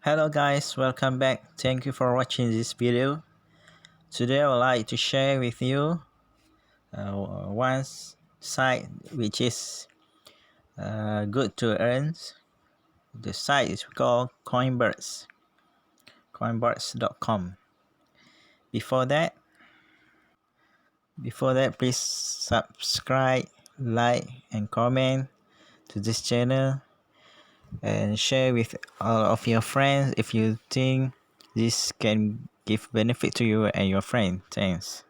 Hello guys, welcome back. Thank you for watching this video. Today I would like to share with you one site which is good to earn. The site is called coinbirds.com. Before that, please subscribe, like and comment to this channel and share with all of your friends if you think this can give benefit to you and your friend. Thanks.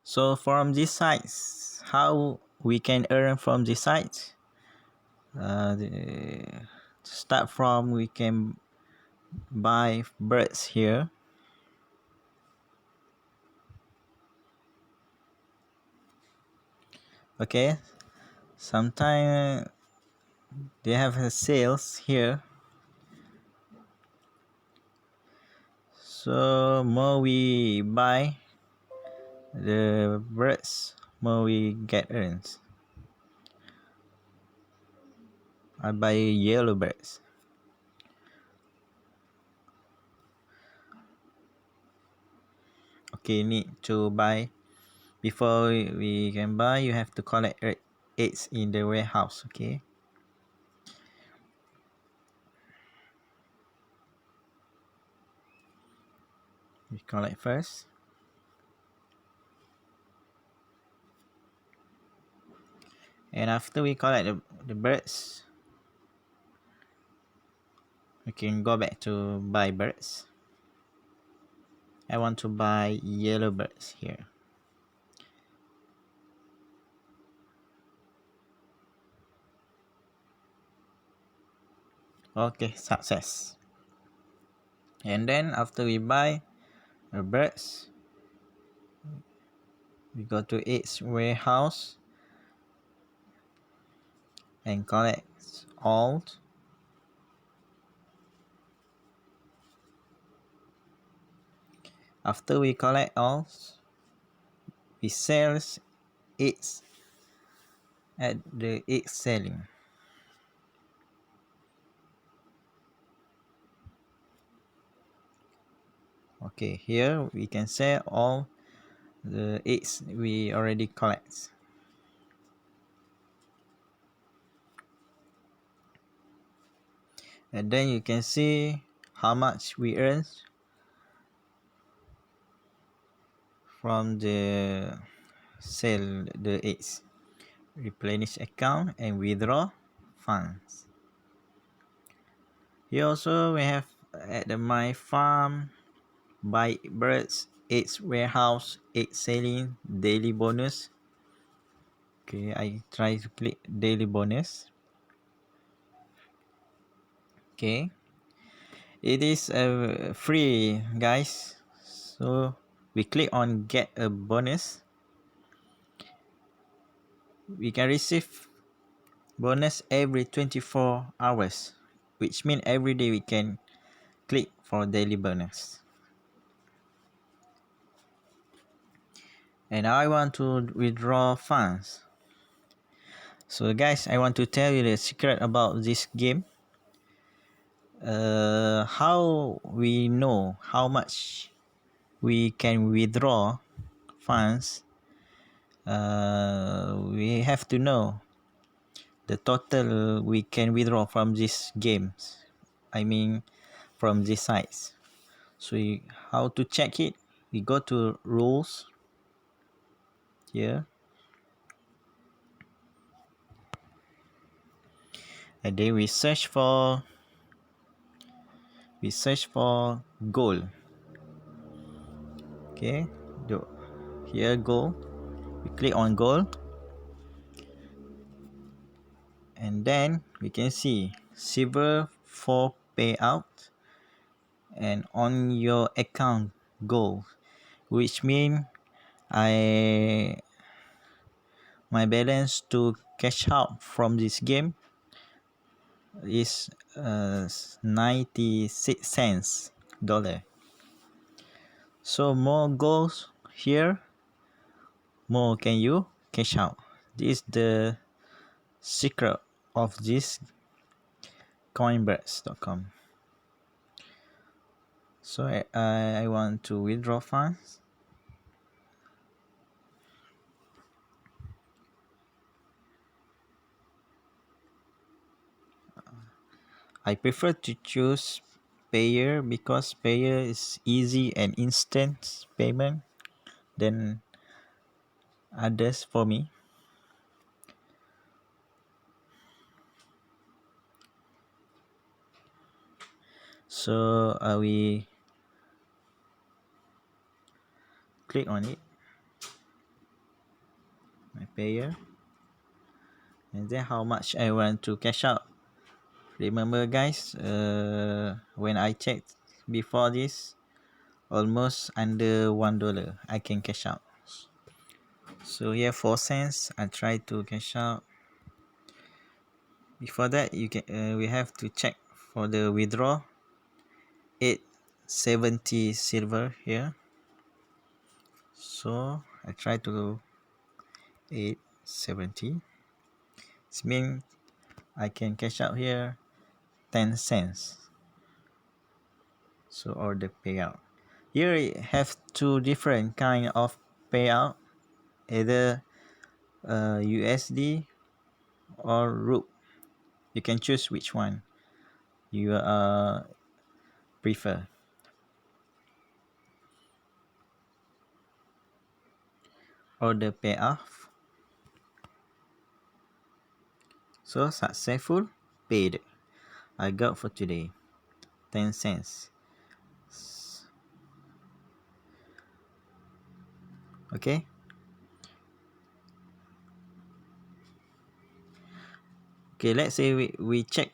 So from these sites, how we can earn from these sites? Start from, we can buy birds here. Okay, sometimes they have a sales here. So more we buy the birds, more we get earns. I buy yellow birds. Okay, need to buy. Before we can buy, you have to collect eggs in the warehouse. Okay, we collect first. And after we collect the birds, we can go back to buy birds. I want to buy yellow birds here. Okay, success. And then after we buy the birds, we go to its warehouse and collect all. After we collect all, we sell eggs at the egg selling. Okay, here we can sell all the eggs we already collect. And then you can see how much we earn from the sell the eggs. Replenish account and withdraw funds. Here also we have at the my farm, buy birds, eggs warehouse, egg selling, daily bonus. Okay, I try to click daily bonus. Okay, it is free guys, so we click on get a bonus. We can receive bonus every 24 hours, which means every day we can click for daily bonus. And I want to withdraw funds. So guys, I want to tell you the secret about this game. How we know how much we can withdraw funds? We have to know the total we can withdraw from these games. I mean, from these sites. So how to check it? We go to rules here, and then we search for gold. Okay, here gold. We click on gold, and then we can see silver for payout and on your account gold, which mean my balance to cash out from this game is 96 cents dollar. So more goals here, more can you cash out. This is the secret of this coinbirds.com. So I want to withdraw funds. I prefer to choose Payer because Payer is easy and instant payment than others for me. So we click on it, my Payer, and then how much I want to cash out. Remember guys, when I checked before this, almost under $1 I can cash out. So here 4 cents I try to cash out. Before that you can we have to check for the withdraw. 870 silver here, so I try to 870. It means I can cash out here 10 cents. So order payout. Here it have two different kind of payout, either USD or RUP. You can choose which one you prefer. Order payoff. So successful, paid. I got for today 10 cents. Okay. Okay, let's say we check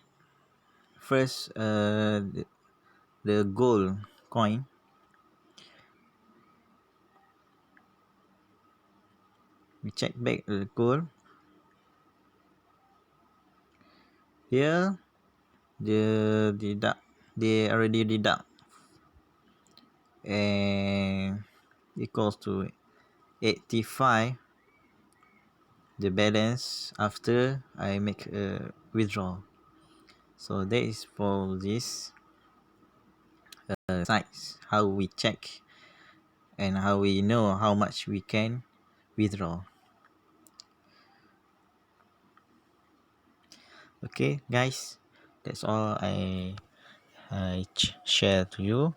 first the gold coin. We check back the gold. Here they already deduct and equals to 85 the balance after I make a withdrawal. So that is for this sites, how we check and how we know how much we can withdraw. Okay guys, that's all I share to you.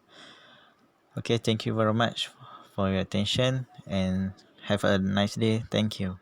Okay, thank you very much for your attention and have a nice day. Thank you.